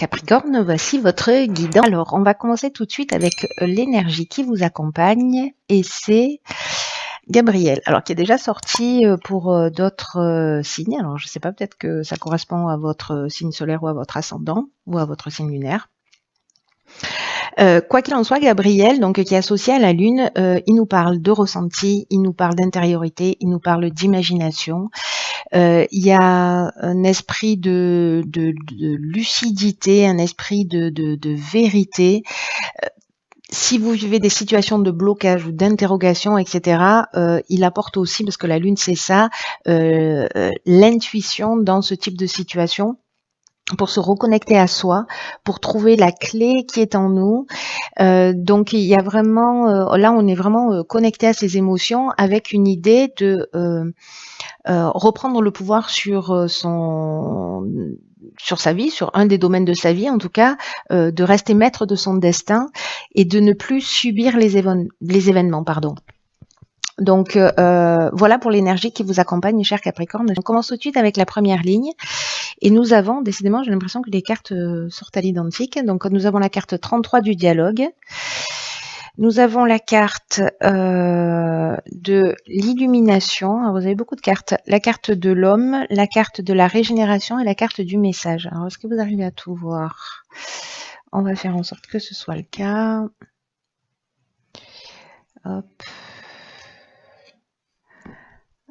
Capricorne, voici votre guidance. Alors, on va commencer tout de suite avec l'énergie qui vous accompagne et c'est Gabriel. Alors, qui est déjà sorti pour d'autres signes. Alors, je ne sais pas, peut-être que ça correspond à votre signe solaire ou à votre ascendant ou à votre signe lunaire. Quoi qu'il en soit, Gabriel, donc qui est associé à la Lune, il nous parle de ressenti, il nous parle d'intériorité, il nous parle d'imagination. Il y a un esprit de lucidité, un esprit de vérité. Si vous vivez des situations de blocage ou d'interrogation, etc., il apporte aussi, parce que la Lune c'est ça, l'intuition dans ce type de situation, pour se reconnecter à soi, pour trouver la clé qui est en nous. Donc il y a vraiment, là on est vraiment connecté à ses émotions avec une idée de reprendre le pouvoir sur sa vie, sur un des domaines de sa vie en tout cas, de rester maître de son destin et de ne plus subir les événements. Donc voilà pour l'énergie qui vous accompagne, cher Capricorne. On commence tout de suite avec la première ligne. Et nous avons, décidément, j'ai l'impression que les cartes sortent à l'identique. Donc nous avons la carte 33 du dialogue. Nous avons la carte de l'illumination. Alors, vous avez beaucoup de cartes. La carte de l'homme, la carte de la régénération et la carte du message. Alors, est-ce que vous arrivez à tout voir? On va faire en sorte que ce soit le cas. Hop.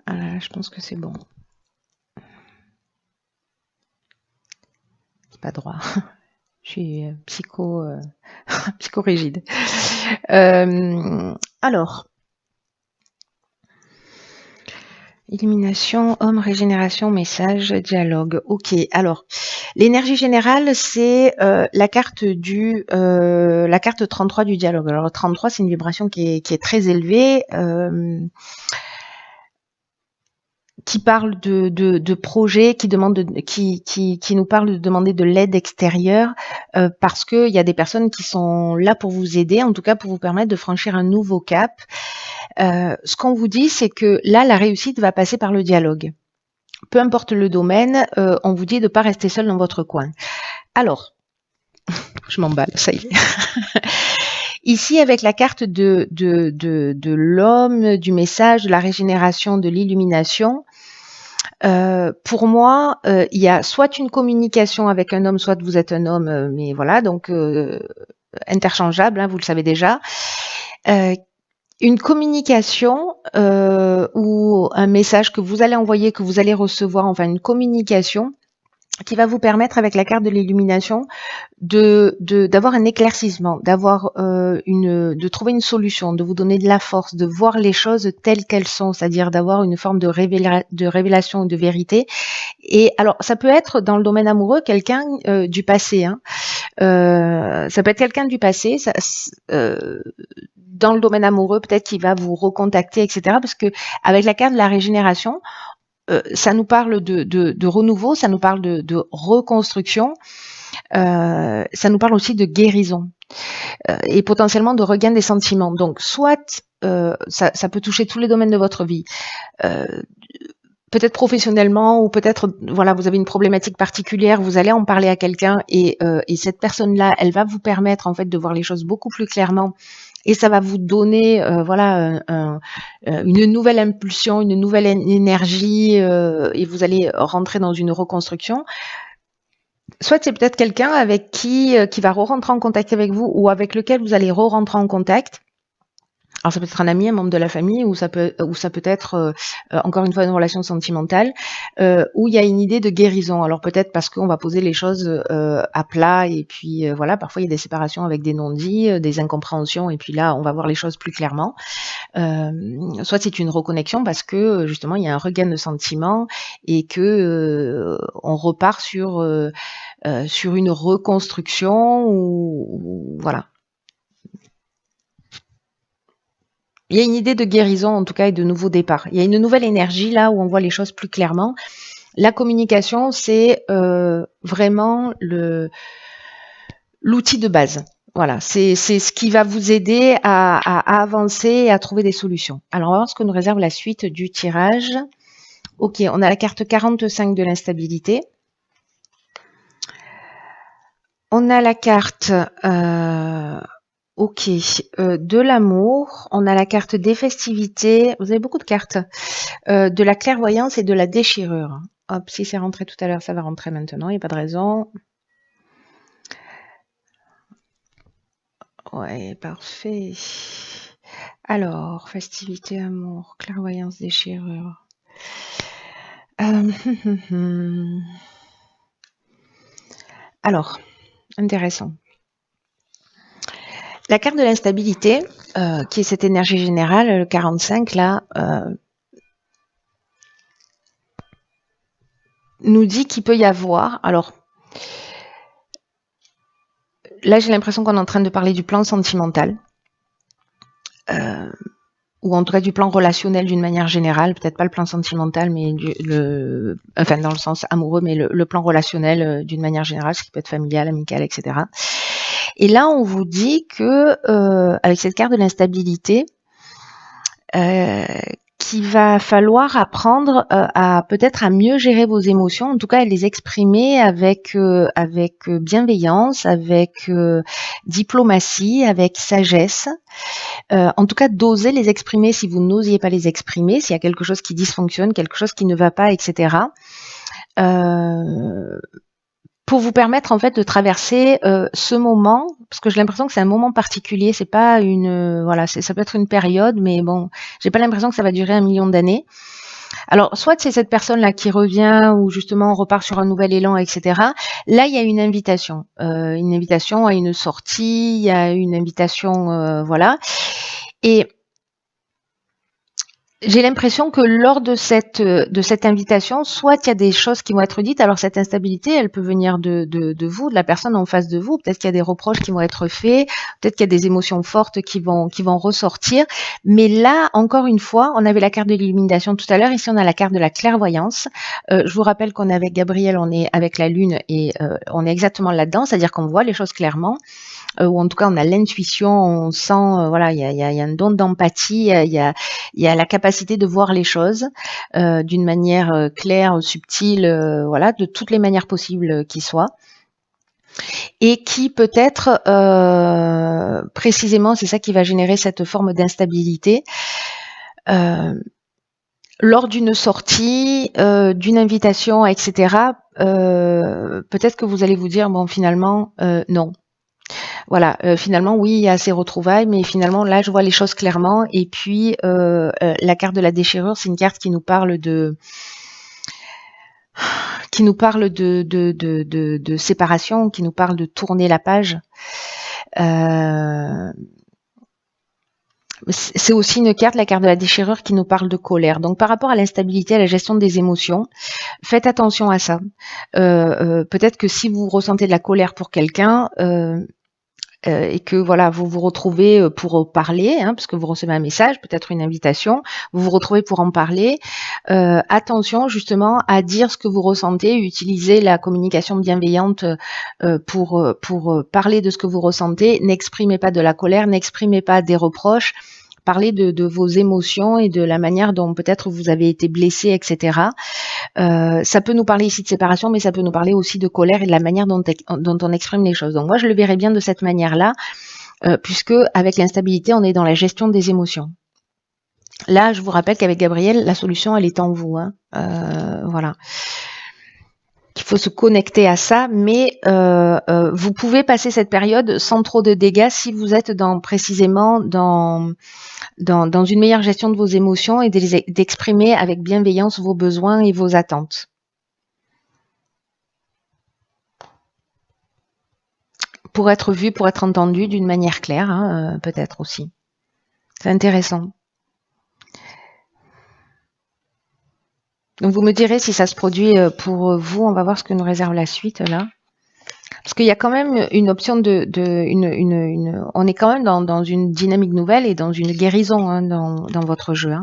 Voilà, je pense que c'est bon. C'est pas droit. Je suis psychorigide. Alors, illumination, homme, régénération, message, dialogue. Ok. Alors, l'énergie générale, c'est la carte 33 du dialogue. Alors, 33, c'est une vibration qui est très élevée. Qui parle de projets, qui nous parle de demander de l'aide extérieure, parce que il y a des personnes qui sont là pour vous aider, en tout cas pour vous permettre de franchir un nouveau cap. Ce qu'on vous dit, c'est que là, la réussite va passer par le dialogue. Peu importe le domaine, on vous dit de ne pas rester seul dans votre coin. Alors, je m'emballe, ça y est. Ici, avec la carte de l'homme, du message, de la régénération, de l'illumination, pour moi, il y a soit une communication avec un homme, soit vous êtes un homme, mais voilà, donc interchangeable, hein, vous le savez déjà. Une communication ou un message que vous allez envoyer, que vous allez recevoir, enfin une communication qui va vous permettre, avec la carte de l'illumination, d'avoir un éclaircissement, de trouver une solution, de vous donner de la force, de voir les choses telles qu'elles sont, c'est-à-dire d'avoir une forme de révélation ou de vérité. Et alors, ça peut être dans le domaine amoureux quelqu'un du passé. Hein. Ça peut être quelqu'un du passé. Dans le domaine amoureux, peut-être qu'il va vous recontacter, etc. Parce que avec la carte de la régénération, ça nous parle de renouveau, ça nous parle de reconstruction, ça nous parle aussi de guérison et potentiellement de regain des sentiments. Donc, soit ça peut toucher tous les domaines de votre vie, peut-être professionnellement ou peut-être voilà, vous avez une problématique particulière, vous allez en parler à quelqu'un et cette personne-là, elle va vous permettre en fait de voir les choses beaucoup plus clairement. Et ça va vous donner une nouvelle impulsion, une nouvelle énergie et vous allez rentrer dans une reconstruction. Soit c'est peut-être quelqu'un avec qui va re-rentrer en contact avec vous ou avec lequel vous allez re-rentrer en contact. Alors ça peut être un ami, un membre de la famille, ou ça peut être encore une fois une relation sentimentale, où il y a une idée de guérison. Alors peut-être parce qu'on va poser les choses à plat et puis voilà, parfois il y a des séparations avec des non-dits, des incompréhensions et puis là on va voir les choses plus clairement. Soit c'est une reconnexion parce que justement il y a un regain de sentiments et que on repart sur une reconstruction ou voilà. Il y a une idée de guérison, en tout cas, et de nouveau départ. Il y a une nouvelle énergie là où on voit les choses plus clairement. La communication, c'est vraiment l'outil de base. Voilà, c'est ce qui va vous aider à avancer et à trouver des solutions. Alors, on va voir ce que nous réserve la suite du tirage. Ok, on a la carte 45 de l'instabilité. On a la carte ok, de l'amour, on a la carte des festivités, vous avez beaucoup de cartes, de la clairvoyance et de la déchirure. Hop, si c'est rentré tout à l'heure, ça va rentrer maintenant, il n'y a pas de raison. Ouais, parfait. Alors, festivité, amour, clairvoyance, déchirure. Alors, intéressant. La carte de l'instabilité, qui est cette énergie générale, le 45, là, nous dit qu'il peut y avoir... Alors, là, j'ai l'impression qu'on est en train de parler du plan sentimental. Ou en tout cas du plan relationnel d'une manière générale, peut-être pas le plan sentimental, mais enfin dans le sens amoureux, mais le plan relationnel d'une manière générale, ce qui peut être familial, amical, etc. Et là, on vous dit que avec cette carte de l'instabilité, qu'il va falloir apprendre à peut-être à mieux gérer vos émotions, en tout cas à les exprimer avec bienveillance, avec diplomatie, avec sagesse. En tout cas, d'oser les exprimer si vous n'osiez pas les exprimer, s'il y a quelque chose qui dysfonctionne, quelque chose qui ne va pas, etc. Pour vous permettre en fait de traverser ce moment, parce que j'ai l'impression que c'est un moment particulier, c'est pas une voilà, ça peut être une période, mais bon, j'ai pas l'impression que ça va durer 1 million d'années. Alors, soit c'est cette personne-là qui revient, ou justement on repart sur un nouvel élan, etc. Là, il y a une invitation à une sortie, il y a une invitation, voilà. Et j'ai l'impression que lors de cette invitation, soit il y a des choses qui vont être dites. Alors cette instabilité, elle peut venir de vous, de la personne en face de vous. Peut-être qu'il y a des reproches qui vont être faits, peut-être qu'il y a des émotions fortes qui vont ressortir. Mais là, encore une fois, on avait la carte de l'illumination tout à l'heure. Ici, on a la carte de la clairvoyance. Je vous rappelle qu'on est avec Gabriel, on est avec la Lune et on est exactement là-dedans, c'est-à-dire qu'on voit les choses clairement. Ou en tout cas on a l'intuition, on sent, voilà, il y a un don d'empathie, il y a la capacité de voir les choses d'une manière claire, subtile, voilà, de toutes les manières possibles qui soient. Et qui peut-être, précisément, c'est ça qui va générer cette forme d'instabilité. Lors d'une sortie, d'une invitation, etc., peut-être que vous allez vous dire, bon, finalement, non. Voilà, finalement, oui, il y a ces retrouvailles, mais finalement, là, je vois les choses clairement. Et puis, la carte de la déchirure, c'est une carte qui nous parle de séparation, qui nous parle de tourner la page. C'est aussi une carte, la carte de la déchirure, qui nous parle de colère. Donc, par rapport à l'instabilité, à la gestion des émotions, faites attention à ça. Peut-être que si vous ressentez de la colère pour quelqu'un, et que voilà, vous vous retrouvez pour parler, parce que vous recevez un message, peut-être une invitation, vous vous retrouvez pour en parler. Attention justement à dire ce que vous ressentez, utiliser la communication bienveillante pour parler de ce que vous ressentez. N'exprimez pas de la colère, n'exprimez pas des reproches. Parlez de vos émotions et de la manière dont peut-être vous avez été blessé, etc. Ça peut nous parler ici de séparation, mais ça peut nous parler aussi de colère et de la manière dont on exprime les choses. Donc moi, je le verrais bien de cette manière-là, puisque avec l'instabilité, on est dans la gestion des émotions. Là, je vous rappelle qu'avec Gabriel, la solution, elle est en vous. Voilà. Il faut se connecter à ça, mais vous pouvez passer cette période sans trop de dégâts si vous êtes précisément dans une meilleure gestion de vos émotions et d'exprimer avec bienveillance vos besoins et vos attentes. Pour être vu, pour être entendu d'une manière claire, peut-être aussi. C'est intéressant. Donc vous me direz si ça se produit pour vous. On va voir ce que nous réserve la suite là. Parce qu'il y a quand même une option on est quand même dans une dynamique nouvelle et dans une guérison dans votre jeu.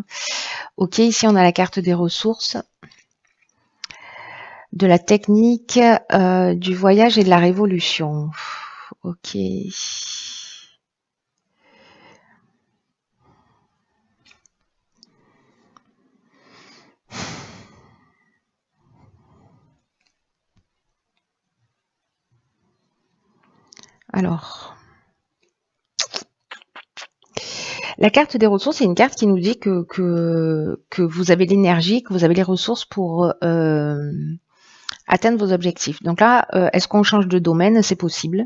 Ok, ici on a la carte des ressources, de la technique, du voyage et de la révolution. Ok. Alors, la carte des ressources, c'est une carte qui nous dit que vous avez l'énergie, que vous avez les ressources pour atteindre vos objectifs. Donc là, est-ce qu'on change de domaine? C'est possible.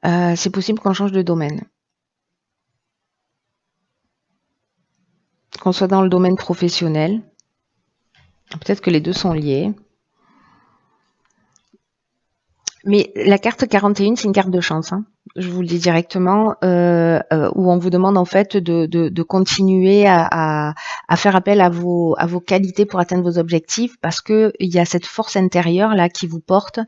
C'est possible qu'on change de domaine. Qu'on soit dans le domaine professionnel. Peut-être que les deux sont liés. Mais la carte 41, c'est une carte de chance. Hein. Je vous le dis directement, où on vous demande en fait de continuer à faire appel à vos qualités pour atteindre vos objectifs, parce que il y a cette force intérieure là qui vous porte,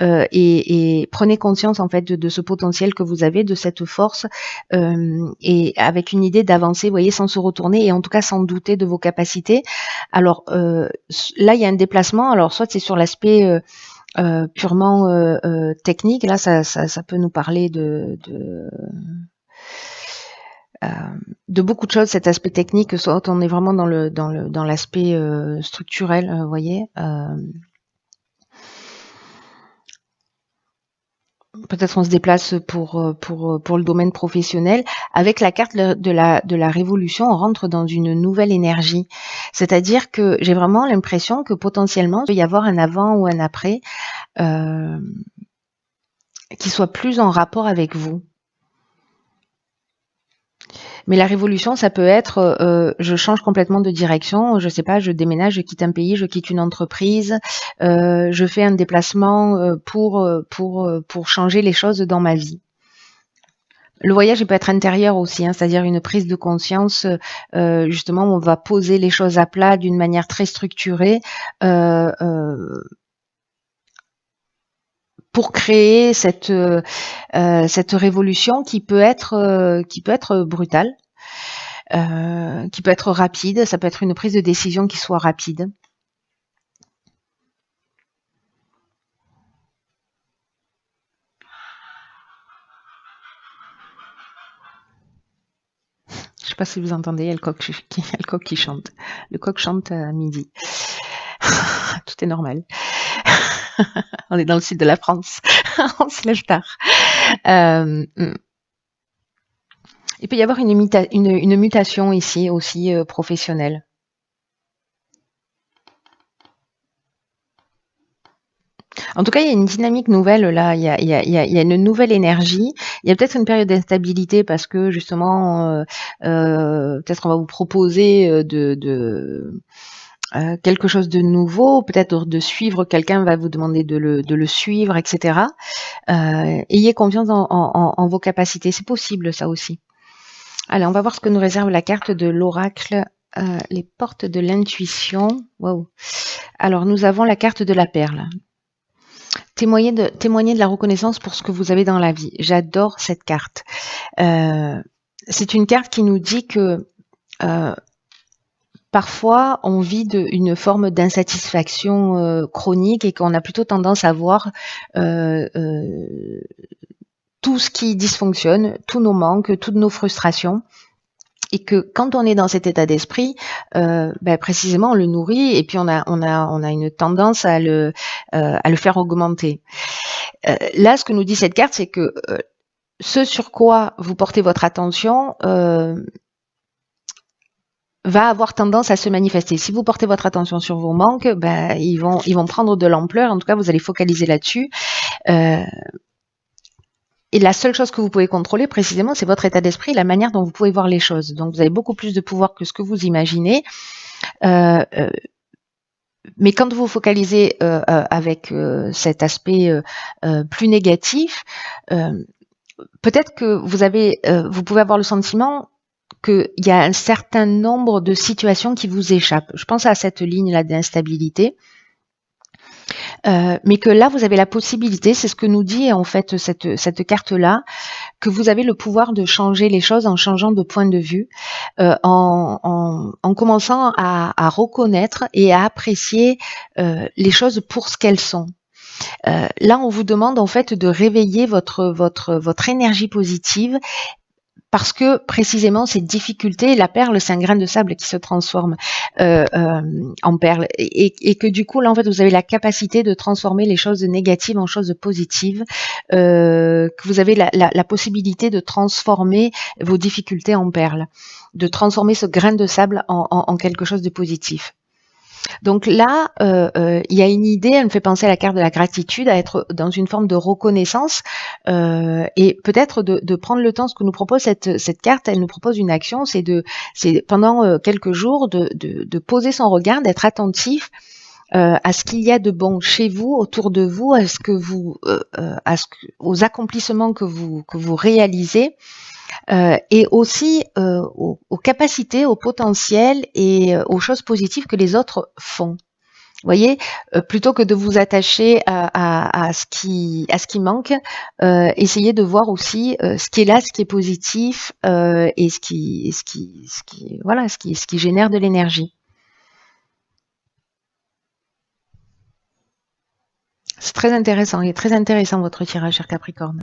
et prenez conscience en fait de ce potentiel que vous avez, de cette force, et avec une idée d'avancer, vous voyez, sans se retourner et en tout cas sans douter de vos capacités. Alors là, il y a un déplacement. Alors soit c'est sur l'aspect purement technique. Là, ça peut nous parler de beaucoup de choses, cet aspect technique, soit on est vraiment dans l'aspect structurel, vous voyez. Peut-être on se déplace pour le domaine professionnel. Avec la carte de la révolution, on rentre dans une nouvelle énergie. C'est-à-dire que j'ai vraiment l'impression que potentiellement, il peut y avoir un avant ou un après qui soit plus en rapport avec vous. Mais la révolution, ça peut être je change complètement de direction, je sais pas, je déménage, je quitte un pays, je quitte une entreprise, je fais un déplacement pour changer les choses dans ma vie. Le voyage, il peut être intérieur aussi, hein, c'est-à-dire une prise de conscience, justement, où on va poser les choses à plat d'une manière très structurée, pour créer cette révolution qui peut être brutale, qui peut être rapide. Ça peut être une prise de décision qui soit rapide. Je ne sais pas si vous entendez, il y a le coq qui chante. Le coq chante à midi. Tout est normal. On est dans le sud de la France. On se lève tard. Il peut y avoir une mutation ici aussi professionnelle. En tout cas, il y a une dynamique nouvelle là. Il y a une nouvelle énergie. Il y a peut-être une période d'instabilité parce que justement, peut-être on va vous proposer quelque chose de nouveau, peut-être de suivre quelqu'un va vous demander de le suivre, etc. Ayez confiance en vos capacités, c'est possible ça aussi. Allez, on va voir ce que nous réserve la carte de l'oracle, les portes de l'intuition. Wow. Alors nous avons la carte de la perle. Témoigner de la reconnaissance pour ce que vous avez dans la vie. J'adore cette carte. C'est une carte qui nous dit que parfois, on vit une forme d'insatisfaction chronique et qu'on a plutôt tendance à voir tout ce qui dysfonctionne, tous nos manques, toutes nos frustrations. Et que quand on est dans cet état d'esprit, précisément, on le nourrit et puis on a une tendance à le faire augmenter. Là, ce que nous dit cette carte, c'est que ce sur quoi vous portez votre attention va avoir tendance à se manifester. Si vous portez votre attention sur vos manques, ils vont prendre de l'ampleur. En tout cas, vous allez focaliser là-dessus. Et la seule chose que vous pouvez contrôler précisément, c'est votre état d'esprit, la manière dont vous pouvez voir les choses. Donc, vous avez beaucoup plus de pouvoir que ce que vous imaginez. Mais quand vous focalisez avec cet aspect plus négatif, peut-être que vous pouvez avoir le sentiment qu'il y a un certain nombre de situations qui vous échappent. Je pense à cette ligne-là d'instabilité. Mais que là, vous avez la possibilité, c'est ce que nous dit en fait cette carte-là, que vous avez le pouvoir de changer les choses en changeant de point de vue, en commençant à reconnaître et à apprécier les choses pour ce qu'elles sont. Là, on vous demande en fait de réveiller votre énergie positive parce que précisément ces difficultés, la perle, c'est un grain de sable qui se transforme en perle, et que du coup, là, en fait, vous avez la capacité de transformer les choses négatives en choses positives, que vous avez la possibilité de transformer vos difficultés en perles, de transformer ce grain de sable en quelque chose de positif. Donc là, il y a une idée, elle me fait penser à la carte de la gratitude, à être dans une forme de reconnaissance, et peut-être de prendre le temps. Ce que nous propose cette carte, elle nous propose une action, c'est pendant quelques jours de poser son regard, d'être attentif à ce qu'il y a de bon chez vous, autour de vous, à ce que vous, aux accomplissements que vous réalisez. Et aussi aux capacités, au potentiel et aux choses positives que les autres font. Vous voyez, plutôt que de vous attacher à ce qui manque, essayez de voir aussi ce qui est là, ce qui est positif, et ce qui génère de l'énergie. C'est très intéressant. Il est très intéressant votre tirage, cher Capricorne.